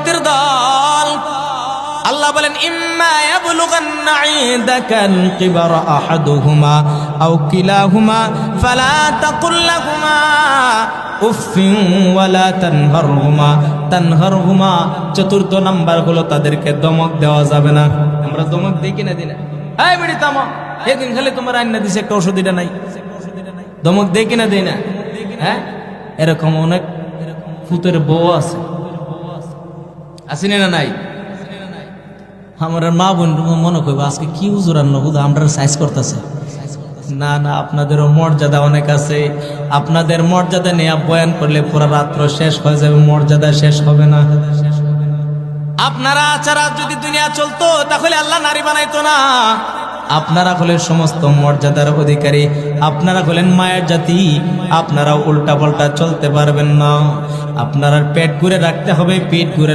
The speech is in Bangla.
দল আল্লাহ বলেন ইম্মা ইয়াবলুগান্না ইনদাকাল কিবারা আহাদুহুমা আও কিলাহুমা ফালা তাকুল লাহুমা উফিন ওয়ালা তানহারহুমা। চতুর্থ নাম্বার হলো তাদেরকে দমক দেওয়া যাবে না। আমরা দমক দিই কিনা দিনা, এই বেড়ি থামো, সেদিন খালি তোমার আইনা দিছে একটা ওষুধ এটা নাই, দমক দেই কিনা দেই না? হ্যাঁ, এরকম অনেক ফুতের বউ আছে, আসেনি না নাই? আমার মা বোন মনে করবো আজকে কি হুজুর আনলো, হুজুর আমরা সাইজ করতেছে। না না, আপনাদেরও মর্যাদা অনেক আছে। আপনাদের মর্যাদা নিয়ে বয়ান করলে পুরো রাত্র শেষ হয়ে যাবে, মর্যাদা শেষ হবে না। আপনারা ছাড়া যদি দুনিয়া চলতো তাহলে আল্লাহ নারী বানাইতো না। আপনারা হলেন সমস্ত মর্যাদার অধিকারী, আপনারা হলেন মায়ের জাতি, আপনারা উল্টা পাল্টা চলতে পারবেন না। আপনারা পেট ঘুরে রাখতে হবে, পিঠ ঘুরে